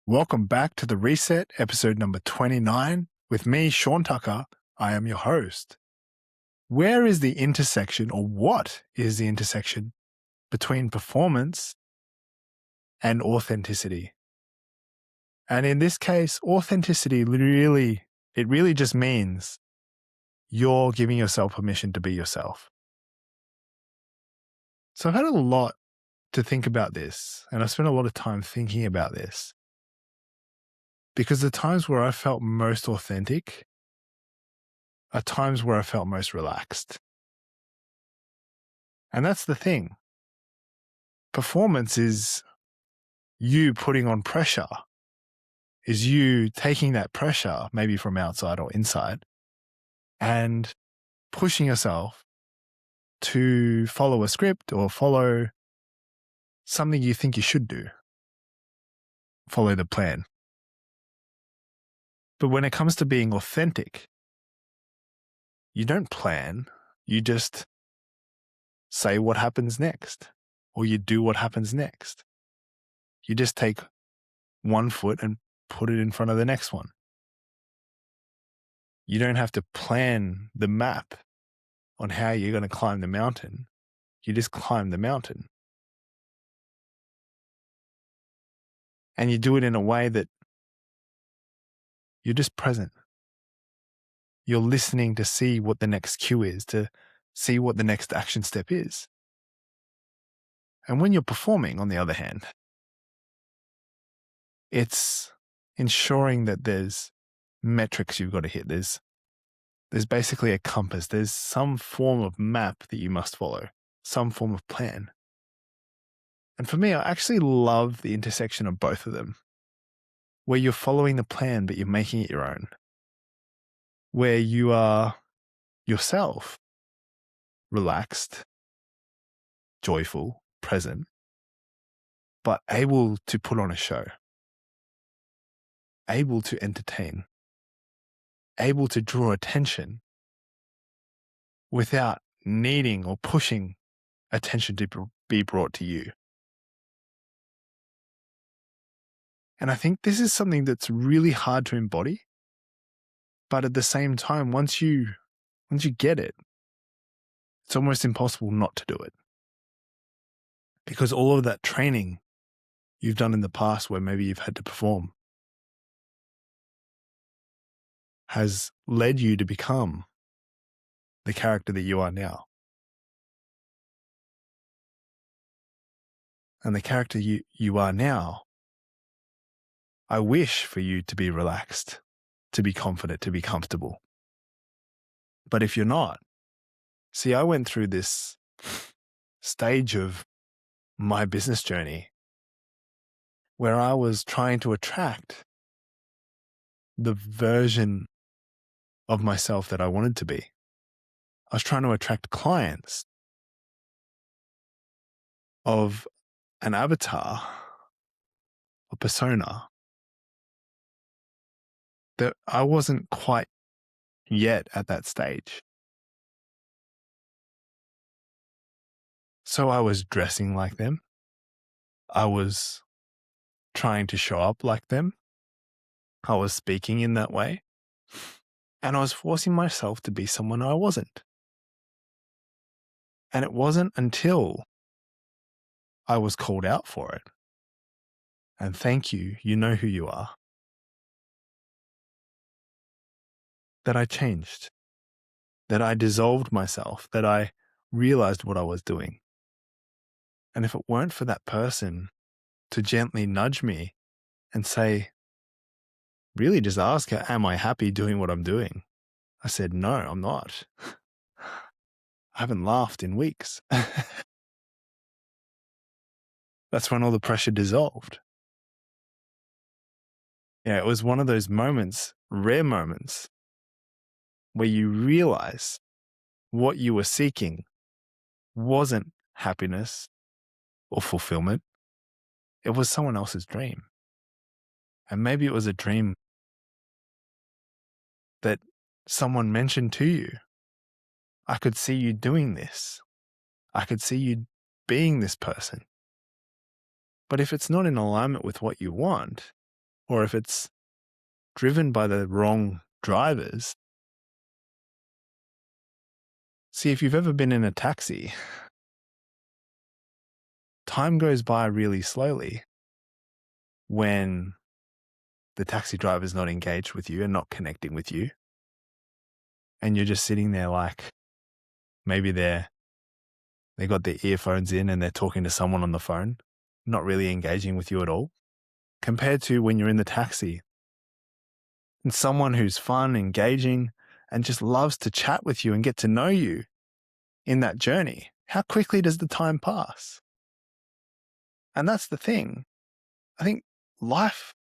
Welcome back to The Reset, episode number 29. With me, Sean Tucker, I am your host. Where is the intersection, or what is the intersection between performance and authenticity? And in this case, authenticity really just means you're giving yourself permission to be yourself. So I've had a lot to think about this, and I've spent a lot of time thinking about this. Because the times where I felt most authentic are times where I felt most relaxed. And that's the thing. Performance is you putting on pressure, is you taking that pressure, maybe from outside or inside, and pushing yourself to follow a script or follow something you think you should do. Follow the plan. But when it comes to being authentic, you don't plan, you just say what happens next, or you do what happens next. You just take one foot and put it in front of the next one. You don't have to plan the map on how you're going to climb the mountain. You just climb the mountain. And you do it in a way that you're just present. You're listening to see what the next cue is, to see what the next action step is. And when you're performing, on the other hand, it's ensuring that there's metrics you've got to hit. There's basically a compass. There's some form of map that you must follow, some form of plan. And for me, I actually love the intersection of both of them, where you're following the plan, but you're making it your own, where you are yourself, relaxed, joyful, present, but able to put on a show, able to entertain, able to draw attention without needing or pushing attention to be brought to you. And I think this is something that's really hard to embody. But at the same time, once you get it, it's almost impossible not to do it. Because all of that training you've done in the past where maybe you've had to perform has led you to become the character that you are now. And the character you are now, I wish for you to be relaxed, to be confident, to be comfortable. But if you're not, see, I went through this stage of my business journey where I was trying to attract the version of myself that I wanted to be. I was trying to attract clients of an avatar, a persona that I wasn't quite yet at that stage. So I was dressing like them. I was trying to show up like them. I was speaking in that way. And I was forcing myself to be someone I wasn't. And it wasn't until I was called out for it. And thank you, you know who you are, that I changed, that I dissolved myself, that I realized what I was doing. And if it weren't for that person to gently nudge me and say, really just ask her, am I happy doing what I'm doing? I said, no, I'm not. I haven't laughed in weeks. That's when all the pressure dissolved. Yeah, it was one of those moments, rare moments, where you realize what you were seeking wasn't happiness or fulfillment. It was someone else's dream. And maybe it was a dream that someone mentioned to you. I could see you doing this. I could see you being this person. But if it's not in alignment with what you want, or if it's driven by the wrong drivers. See, if you've ever been in a taxi, time goes by really slowly when the taxi driver's not engaged with you and not connecting with you. And you're just sitting there like, maybe they got their earphones in and they're talking to someone on the phone, not really engaging with you at all, compared to when you're in the taxi and someone who's fun, engaging, and just loves to chat with you and get to know you in that journey. How quickly does the time pass? And that's the thing. I think life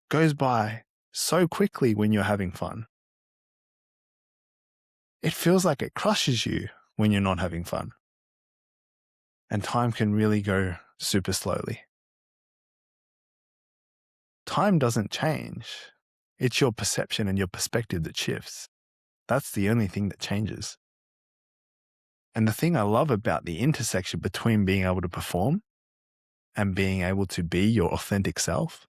goes by so quickly when you're having fun. It feels like it crushes you when you're not having fun. And time can really go super slowly. Time doesn't change. It's your perception and your perspective that shifts. That's the only thing that changes. And the thing I love about the intersection between being able to perform and being able to be your authentic self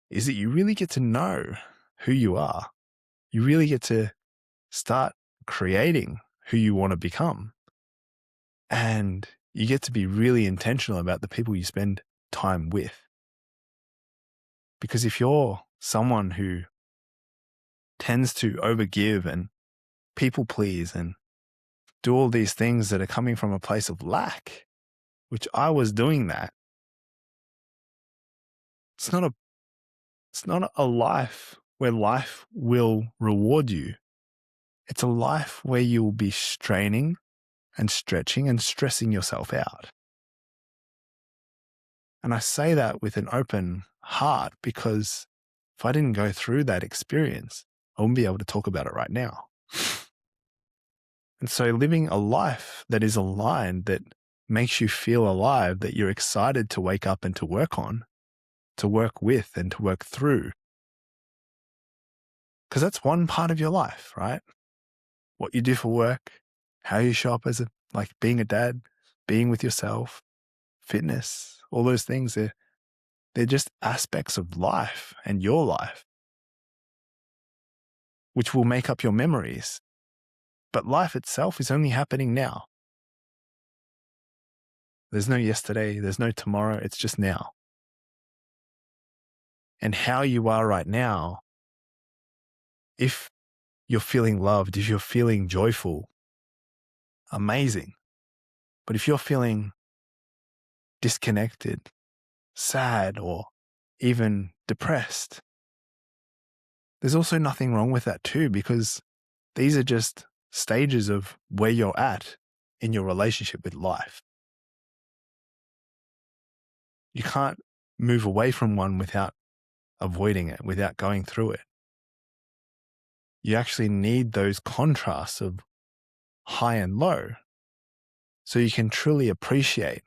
is that you really get to know who you are. You really get to start creating who you want to become. And you get to be really intentional about the people you spend time with. Because if you're someone who tends to overgive and people please and do all these things that are coming from a place of lack, which I was doing that, it's not a life where life will reward you. It's a life where you'll be straining and stretching and stressing yourself out. And I say that with an open heart because if I didn't go through that experience, I wouldn't be able to talk about it right now. And so living a life that is aligned, that makes you feel alive, that you're excited to wake up and to work on, to work with and to work through. Because that's one part of your life, right? What you do for work, how you show up as like being a dad, being with yourself, fitness, all those things, they're just aspects of life and your life, which will make up your memories. But life itself is only happening now. There's no yesterday, there's no tomorrow, it's just now. And how you are right now, if you're feeling loved, if you're feeling joyful, amazing. But if you're feeling disconnected, sad, or even depressed, there's also nothing wrong with that too, because these are just stages of where you're at in your relationship with life. You can't move away from one without avoiding it, without going through it. You actually need those contrasts of high and low so you can truly appreciate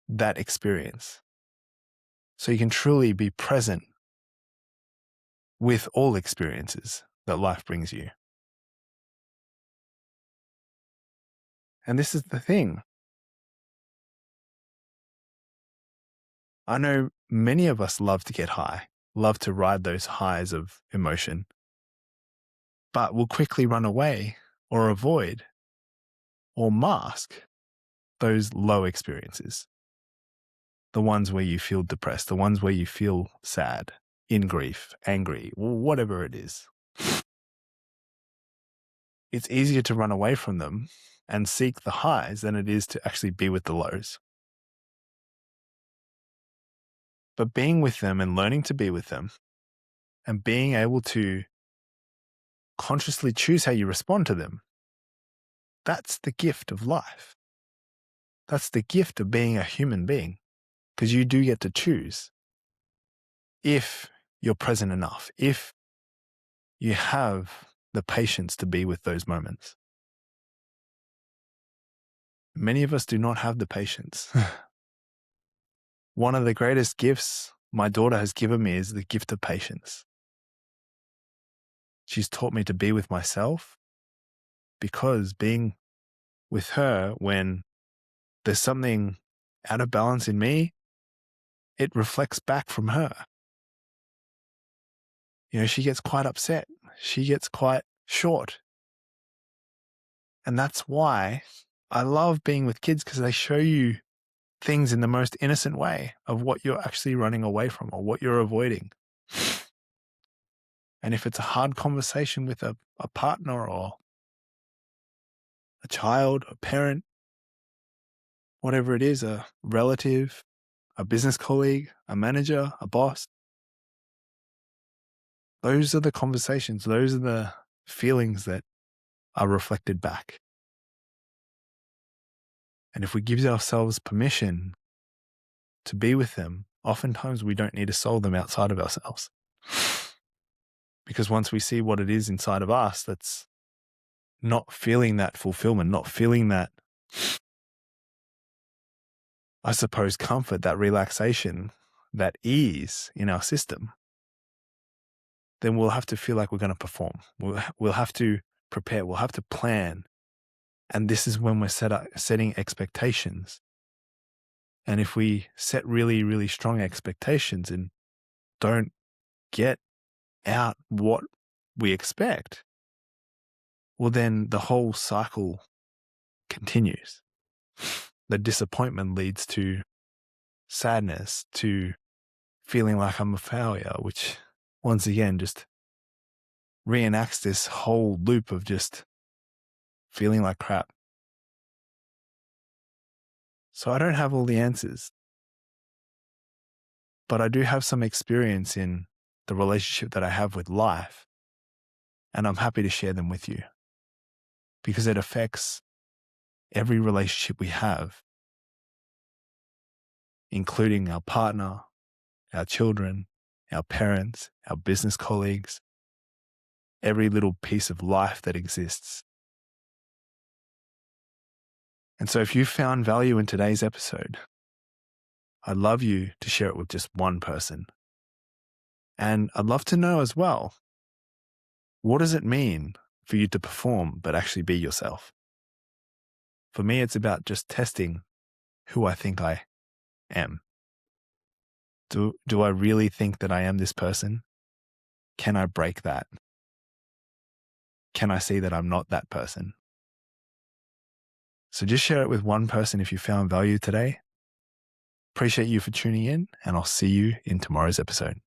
that experience. So you can truly be present with all experiences that life brings you. And this is the thing. I know many of us love to get high, love to ride those highs of emotion, but will quickly run away or avoid or mask those low experiences. The ones where you feel depressed, the ones where you feel sad, in grief, angry, whatever it is. It's easier to run away from them and seek the highs than it is to actually be with the lows. But being with them and learning to be with them and being able to consciously choose how you respond to them, that's the gift of life. That's the gift of being a human being, because you do get to choose if you're present enough, if you have the patience to be with those moments. Many of us do not have the patience. One of the greatest gifts my daughter has given me is the gift of patience. She's taught me to be with myself, because being with her when there's something out of balance in me, it reflects back from her. She gets quite upset. She gets quite short. And that's why I love being with kids, because they show you things in the most innocent way of what you're actually running away from or what you're avoiding. And if it's a hard conversation with a partner or a child, a parent, whatever it is, a relative, a business colleague, a manager, a boss, those are the conversations, those are the feelings that are reflected back. And if we give ourselves permission to be with them, oftentimes we don't need to solve them outside of ourselves. Because once we see what it is inside of us that's not feeling that fulfillment, not feeling that, I suppose, comfort, that relaxation, that ease in our system, then we'll have to feel like we're going to perform. We'll have to prepare. We'll have to plan. And this is when we're setting expectations. And if we set really, really strong expectations and don't get out what we expect, well, then the whole cycle continues. The disappointment leads to sadness, to feeling like I'm a failure, which once again just reenacts this whole loop of just feeling like crap. So I don't have all the answers, but I do have some experience in the relationship that I have with life, and I'm happy to share them with you because it affects every relationship we have, including our partner, our children, our parents, our business colleagues, every little piece of life that exists. And so if you found value in today's episode, I'd love you to share it with just one person. And I'd love to know as well, what does it mean for you to perform but actually be yourself? For me, it's about just testing who I think I am. Do I really think that I am this person? Can I break that? Can I see that I'm not that person? So just share it with one person if you found value today. Appreciate you for tuning in, and I'll see you in tomorrow's episode.